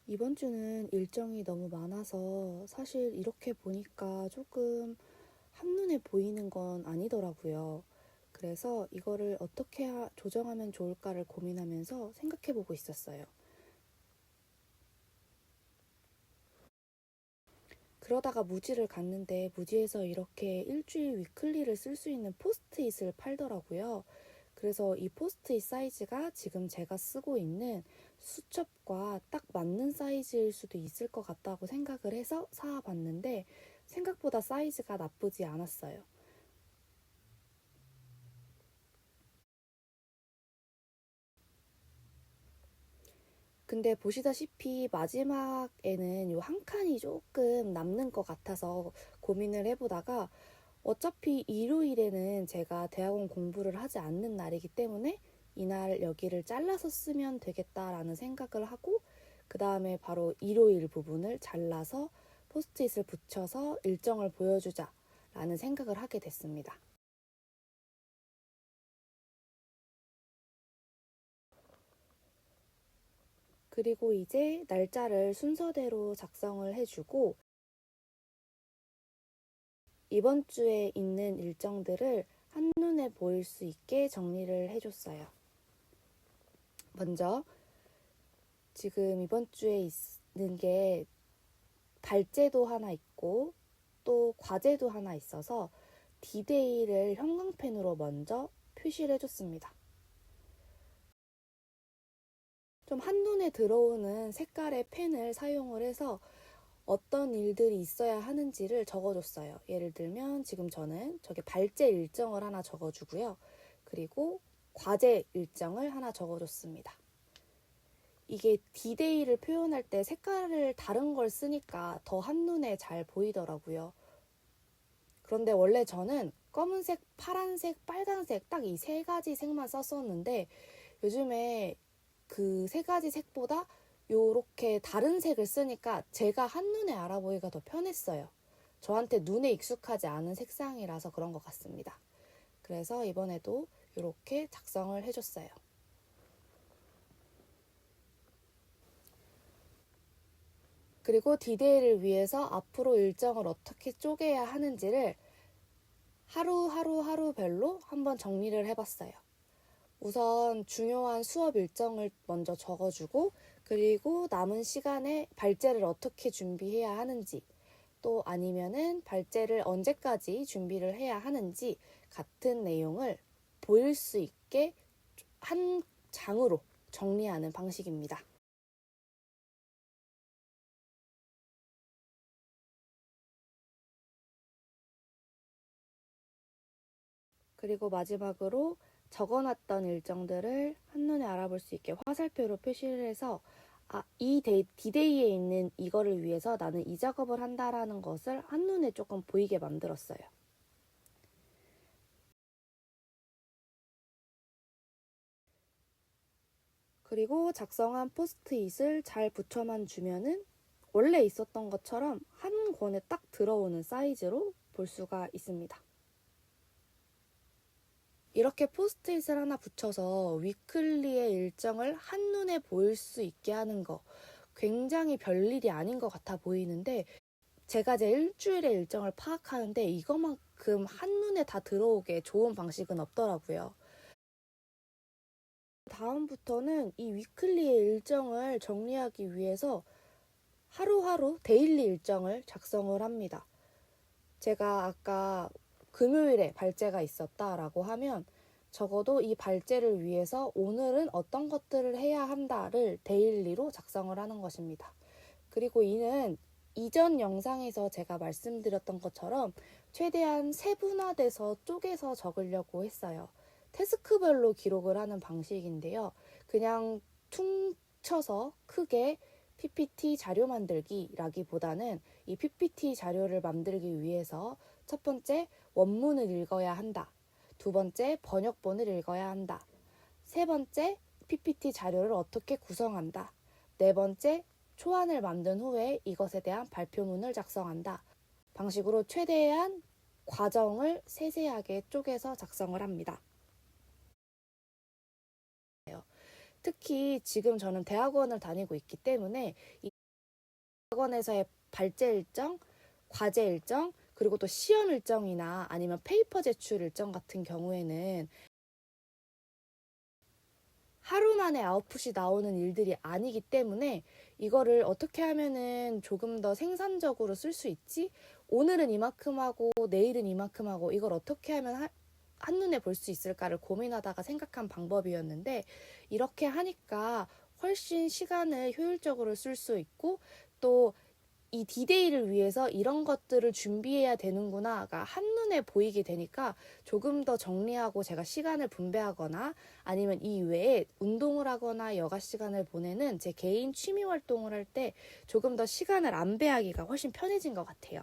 이번 주는 일정이 너무 많아서 사실 이렇게 보니까 조금 한눈에 보이는 건 아니더라고요. 그래서 이거를 어떻게 조정하면 좋을까를 고민하면서 생각해 보고 있었어요. 그러다가 무지를 갔는데 무지에서 이렇게 일주일 위클리를 쓸 수 있는 포스트잇을 팔더라고요. 그래서 이 포스트잇 사이즈가 지금 제가 쓰고 있는 수첩과 딱 맞는 사이즈일 수도 있을 것 같다고 생각을 해서 사봤는데 생각보다 사이즈가 나쁘지 않았어요. 근데 보시다시피 마지막에는 요 한 칸이 조금 남는 것 같아서 고민을 해보다가 어차피 일요일에는 제가 대학원 공부를 하지 않는 날이기 때문에 이날 여기를 잘라서 쓰면 되겠다라는 생각을 하고 그 다음에 바로 일요일 부분을 잘라서 포스트잇을 붙여서 일정을 보여주자라는 생각을 하게 됐습니다. 그리고 이제 날짜를 순서대로 작성을 해주고 이번 주에 있는 일정들을 한눈에 보일 수 있게 정리를 해줬어요. 먼저 지금 이번 주에 있는 게 발제도 하나 있고 또 과제도 하나 있어서 디데이를 형광펜으로 먼저 표시를 해줬습니다. 좀 한눈에 들어오는 색깔의 펜을 사용을 해서 어떤 일들이 있어야 하는지를 적어줬어요. 예를 들면 지금 저는 저기 발제 일정을 하나 적어주고요. 그리고 과제 일정을 하나 적어줬습니다. 이게 디데이를 표현할 때 색깔을 다른 걸 쓰니까 더 한눈에 잘 보이더라고요. 그런데 원래 저는 검은색, 파란색, 빨간색 딱 이 세 가지 색만 썼었는데 요즘에 그 세 가지 색보다 요렇게 다른 색을 쓰니까 제가 한눈에 알아보기가 더 편했어요. 저한테 눈에 익숙하지 않은 색상이라서 그런 것 같습니다. 그래서 이번에도 이렇게 작성을 해줬어요. 그리고 디데이를 위해서 앞으로 일정을 어떻게 쪼개야 하는지를 하루별로 한번 정리를 해봤어요. 우선 중요한 수업 일정을 먼저 적어주고 그리고 남은 시간에 발제를 어떻게 준비해야 하는지 또 아니면은 발제를 언제까지 준비를 해야 하는지 같은 내용을 보일 수 있게 한 장으로 정리하는 방식입니다. 그리고 마지막으로 적어놨던 일정들을 한눈에 알아볼 수 있게 화살표로 표시를 해서 이 디데이에 있는 이거를 위해서 나는 이 작업을 한다라는 것을 한눈에 조금 보이게 만들었어요. 그리고 작성한 포스트잇을 잘 붙여만 주면은 원래 있었던 것처럼 한 권에 딱 들어오는 사이즈로 볼 수가 있습니다. 이렇게 포스트잇을 하나 붙여서 위클리의 일정을 한눈에 보일 수 있게 하는 거 굉장히 별일이 아닌 것 같아 보이는데 제가 제 일주일의 일정을 파악하는데 이것만큼 한눈에 다 들어오게 좋은 방식은 없더라고요. 다음부터는 이 위클리의 일정을 정리하기 위해서 하루하루 데일리 일정을 작성을 합니다. 제가 아까 금요일에 발제가 있었다라고 하면 적어도 이 발제를 위해서 오늘은 어떤 것들을 해야 한다를 데일리로 작성을 하는 것입니다. 그리고 이는 이전 영상에서 제가 말씀드렸던 것처럼 최대한 세분화돼서 쪼개서 적으려고 했어요. 태스크별로 기록을 하는 방식인데요. 그냥 퉁쳐서 크게 PPT 자료 만들기라기보다는 이 PPT 자료를 만들기 위해서 첫 번째 원문을 읽어야 한다. 두 번째 번역본을 읽어야 한다. 세 번째 PPT 자료를 어떻게 구성한다. 네 번째 초안을 만든 후에 이것에 대한 발표문을 작성한다. 방식으로 최대한 과정을 세세하게 쪼개서 작성을 합니다. 특히 지금 저는 대학원을 다니고 있기 때문에 학원에서의 발제 일정, 과제 일정, 그리고 또 시험 일정이나 아니면 페이퍼 제출 일정 같은 경우에는 하루 만에 아웃풋이 나오는 일들이 아니기 때문에 이거를 어떻게 하면은 조금 더 생산적으로 쓸 수 있지? 오늘은 이만큼 하고 내일은 이만큼 하고 이걸 어떻게 하면 한눈에 볼 수 있을까를 고민하다가 생각한 방법이었는데, 이렇게 하니까 훨씬 시간을 효율적으로 쓸 수 있고 또 이 디데이를 위해서 이런 것들을 준비해야 되는구나가 한눈에 보이게 되니까 조금 더 정리하고 제가 시간을 분배하거나 아니면 이 외에 운동을 하거나 여가 시간을 보내는 제 개인 취미 활동을 할 때 조금 더 시간을 안배하기가 훨씬 편해진 것 같아요.